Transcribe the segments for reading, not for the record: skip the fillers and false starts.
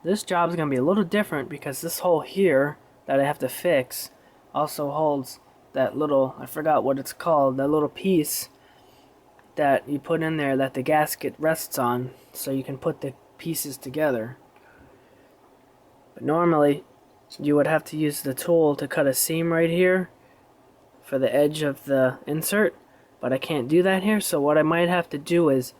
this job is going to be a little different because this hole here that I have to fix also holds that little, I forgot what it's called, that little piece that you put in there that the gasket rests on so you can put the pieces together. But normally you would have to use the tool to cut a seam right here for the edge of the insert, but I can't do that here, so what I might have to do is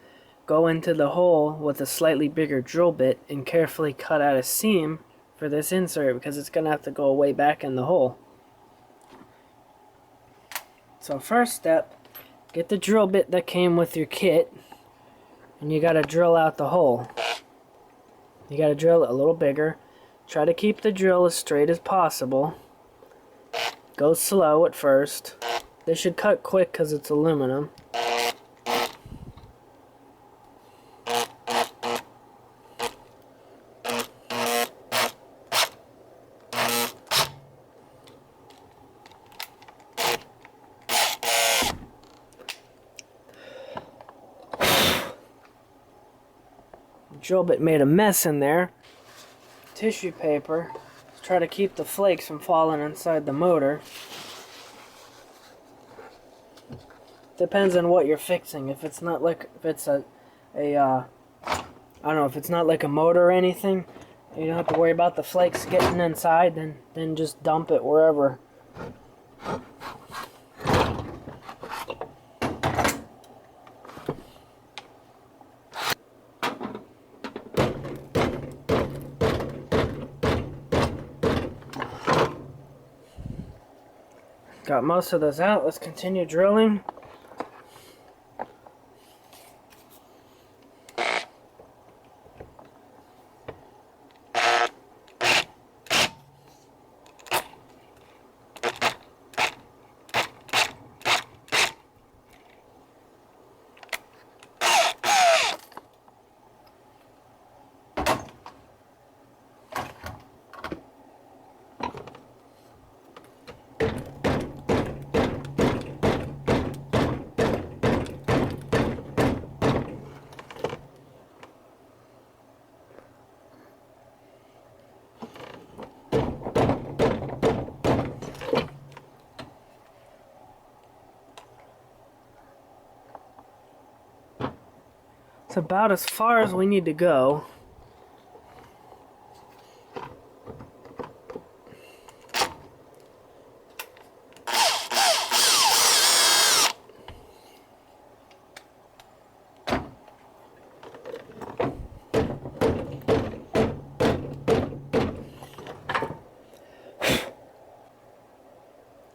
go into the hole with a slightly bigger drill bit and carefully cut out a seam for this insert because it's going to have to go way back in the hole. So first step, get the drill bit that came with your kit and you got to drill out the hole. You got to drill it a little bigger. Try to keep the drill as straight as possible. Go slow at first. This should cut quick because it's aluminum. The drill bit made a mess in there. Tissue paper. Try to keep the flakes from falling inside the motor. Depends on what you're fixing. If it's not like, if it's I don't know, if it's not like a motor or anything, you don't have to worry about the flakes getting inside, then just dump it wherever. Got most of those out. Let's continue drilling. It's about as far as we need to go.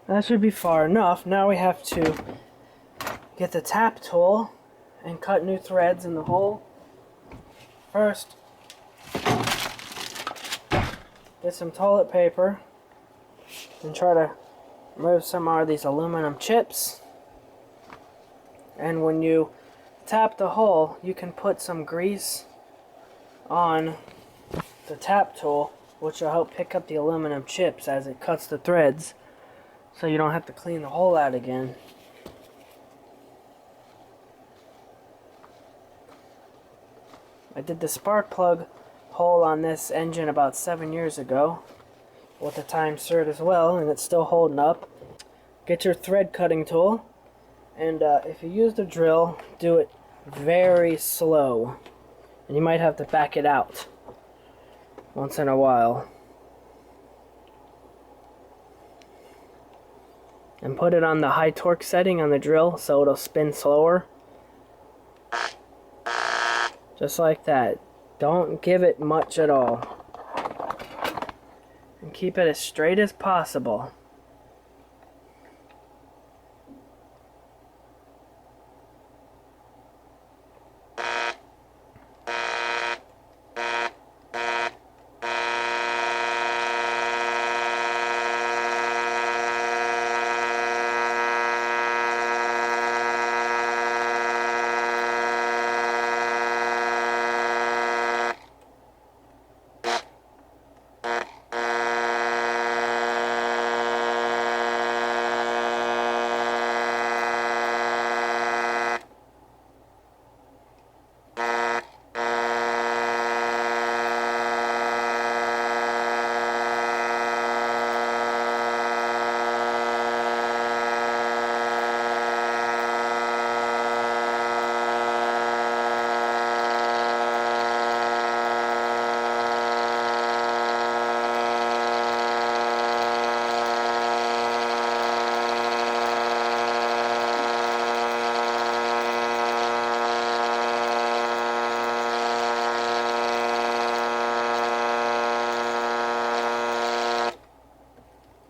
That should be far enough. Now we have to get the tap tool and cut new threads in the hole. First, get some toilet paper and try to remove some of these aluminum chips. And when you tap the hole, you can put some grease on the tap tool, which will help pick up the aluminum chips as it cuts the threads, so you don't have to clean the hole out again. I did the spark plug hole on this engine about 7 years ago with a timesert as well, and it's still holding up. Get your thread cutting tool, and if you use the drill, do it very slow, and you might have to back it out once in a while. And put it on the high torque setting on the drill so it'll spin slower. Just like that. Don't give it much at all. And keep it as straight as possible.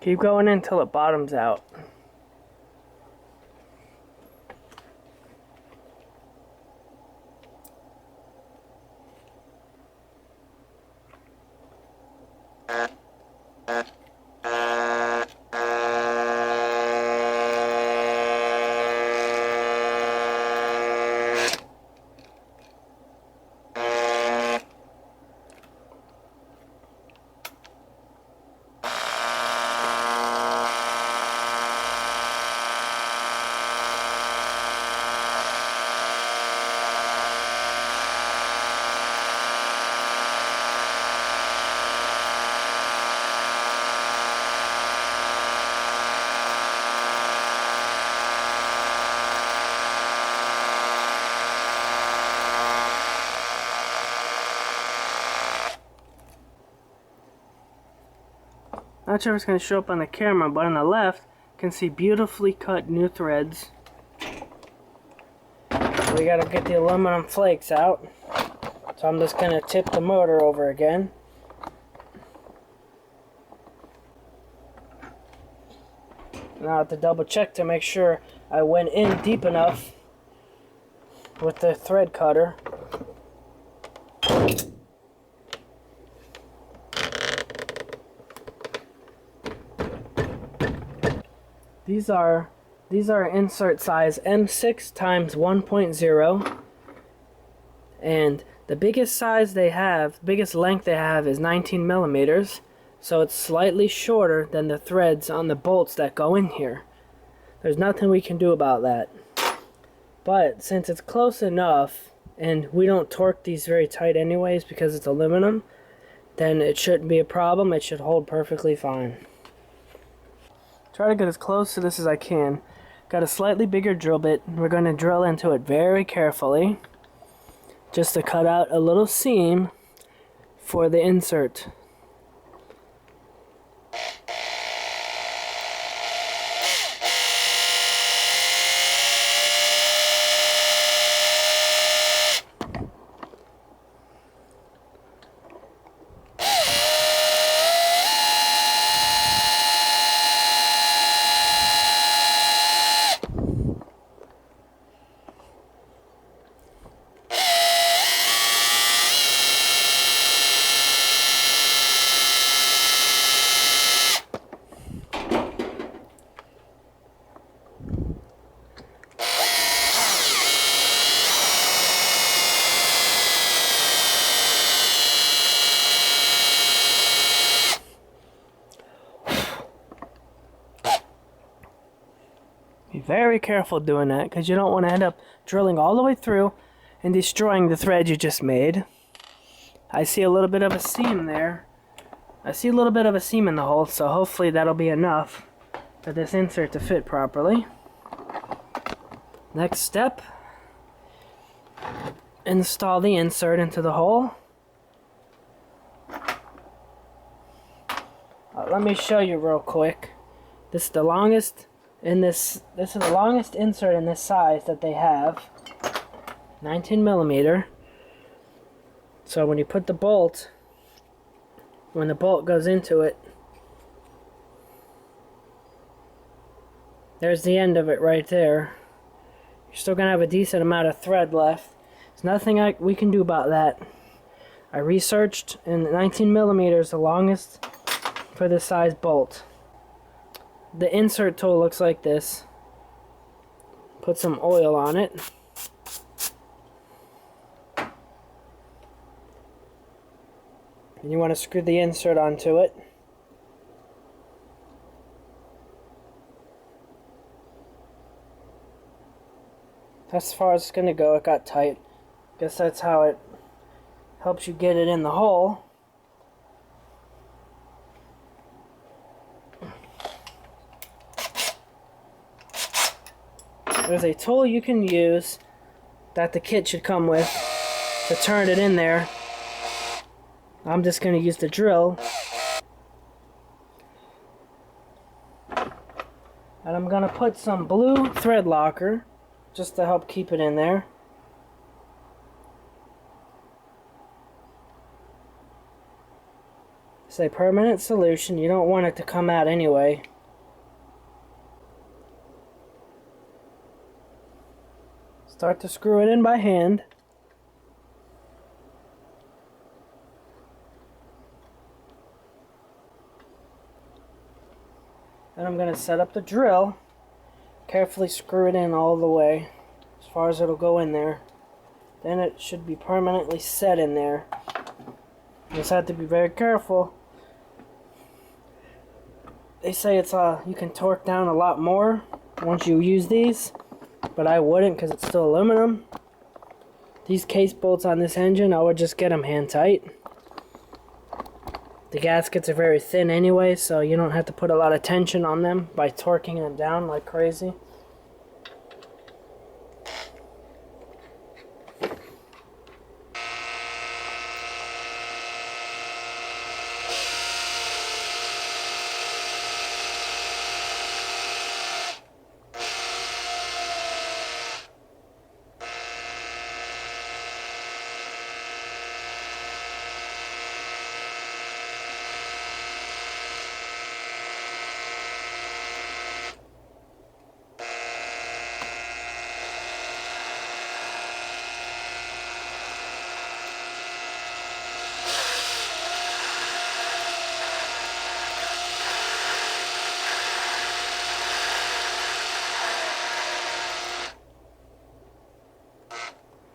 Keep going until it bottoms out. Not sure if it's going to show up on the camera, but on the left, you can see beautifully cut new threads. We got to get the aluminum flakes out. So I'm just going to tip the motor over again. Now I have to double check to make sure I went in deep enough with the thread cutter. These are insert size M6 times 1.0, and the biggest size they have, biggest length they have is 19 millimeters, so it's slightly shorter than the threads on the bolts that go in here. There's nothing we can do about that. But since it's close enough, and we don't torque these very tight anyways because it's aluminum, then it shouldn't be a problem. It should hold perfectly fine. Try to get as close to this as I can. Got a slightly bigger drill bit. We're going to drill into it very carefully, just to cut out a little seam for the insert. Be very careful doing that, because you don't want to end up drilling all the way through and destroying the thread you just made. I see a little bit of a seam there. I see a little bit of a seam in the hole, so hopefully that'll be enough for this insert to fit properly. Next step, install the insert into the hole. Let me show you real quick. This is the longest this is the longest insert in this size that they have. 19 millimeter. So when you put the bolt, when the bolt goes into it, there's the end of it right there. You're still gonna have a decent amount of thread left. There's nothing we can do about that. I researched, and 19 millimeters is the longest for this size bolt. The insert tool looks like this. Put some oil on it. And you want to screw the insert onto it. That's as far as it's going to go. It got tight. Guess that's how it helps you get it in the hole. There's a tool you can use that the kit should come with to turn it in there. I'm just going to use the drill. And I'm going to put some blue thread locker just to help keep it in there. It's a permanent solution. You don't want it to come out anyway. Start to screw it in by hand. Then I'm going to set up the drill. Carefully screw it in all the way, as far as it'll go in there. Then it should be permanently set in there. You just have to be very careful. They say it's you can torque down a lot more once you use these, but I wouldn't because it's still aluminum. These case bolts on this engine, I would just get them hand tight. The gaskets are very thin anyway, so you don't have to put a lot of tension on them by torquing them down like crazy.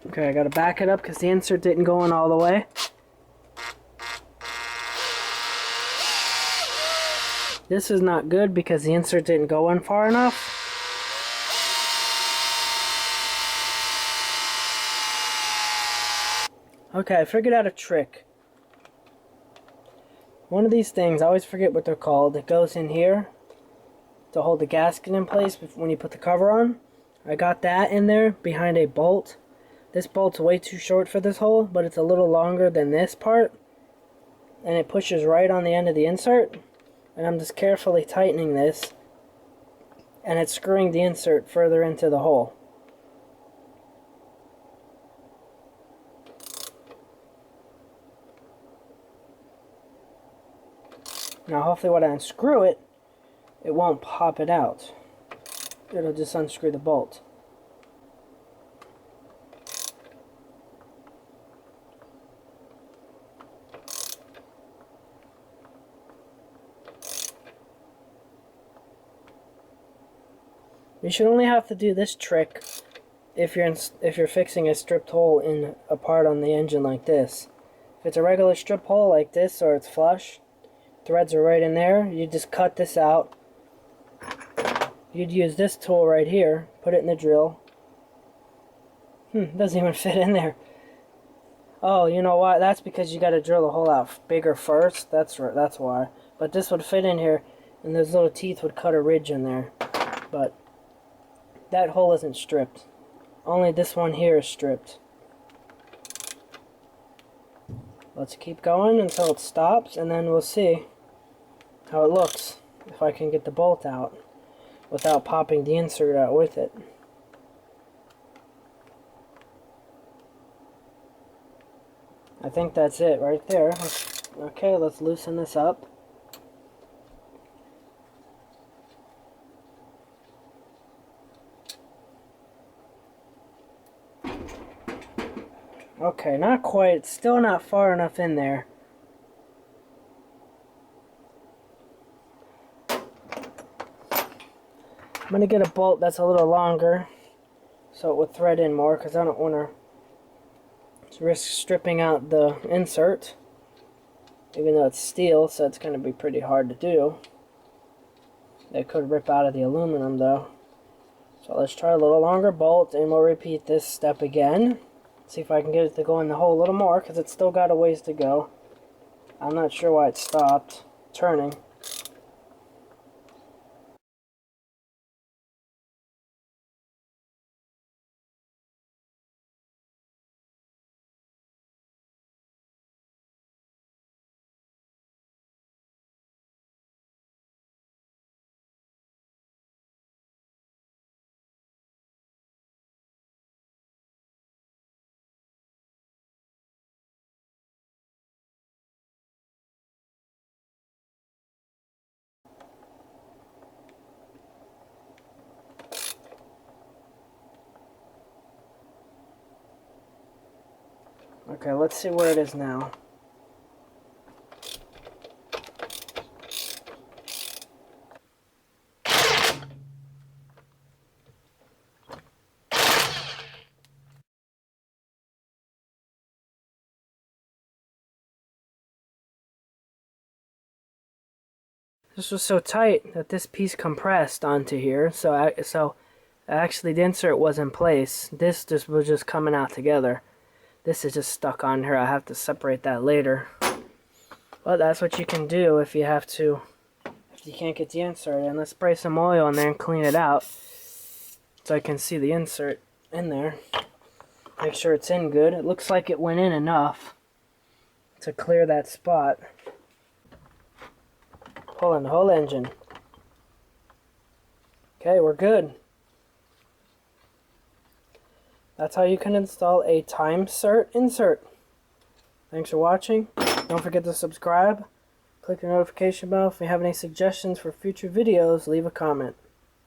Okay, I gotta back it up because the insert didn't go in all the way. This is not good because the insert didn't go in far enough. Okay, I figured out a trick. One of these things, I always forget what they're called. It goes in here to hold the gasket in place when you put the cover on. I got that in there behind a bolt. This bolt's way too short for this hole, but it's a little longer than this part. And it pushes right on the end of the insert. And I'm just carefully tightening this. And it's screwing the insert further into the hole. Now hopefully when I unscrew it, it won't pop it out. It'll just unscrew the bolt. You should only have to do this trick if you're fixing a stripped hole in a part on the engine like this. If it's a regular strip hole like this or it's flush, threads are right in there, you just cut this out. You'd use this tool right here, put it in the drill. Doesn't even fit in there. Oh, you know what? That's because you got to drill the hole out bigger first. That's why. But this would fit in here, and those little teeth would cut a ridge in there. But that hole isn't stripped. Only this one here is stripped. Let's keep going until it stops, and then we'll see how it looks. If I can get the bolt out without popping the insert out with it. I think that's it right there. Okay, let's loosen this up. Okay, not quite. It's still not far enough in there. I'm going to get a bolt that's a little longer so it would thread in more because I don't want to risk stripping out the insert, even though it's steel, so it's going to be pretty hard to do. It could rip out of the aluminum though. So let's try a little longer bolt and we'll repeat this step again. See if I can get it to go in the hole a little more because it's still got a ways to go. I'm not sure why it stopped turning. Okay, let's see where it is now. This was so tight that this piece compressed onto here, so actually the insert was in place. This just was just coming out together. This is just stuck on here. I have to separate that later. But that's what you can do if you can't get the insert in. Let's spray some oil in there and clean it out so I can see the insert in there. Make sure it's in good. It looks like it went in enough to clear that spot. Pulling the whole engine. Okay, we're good. That's how you can install a timesert insert. Thanks for watching. Don't forget to subscribe. Click the notification bell. If you have any suggestions for future videos, leave a comment.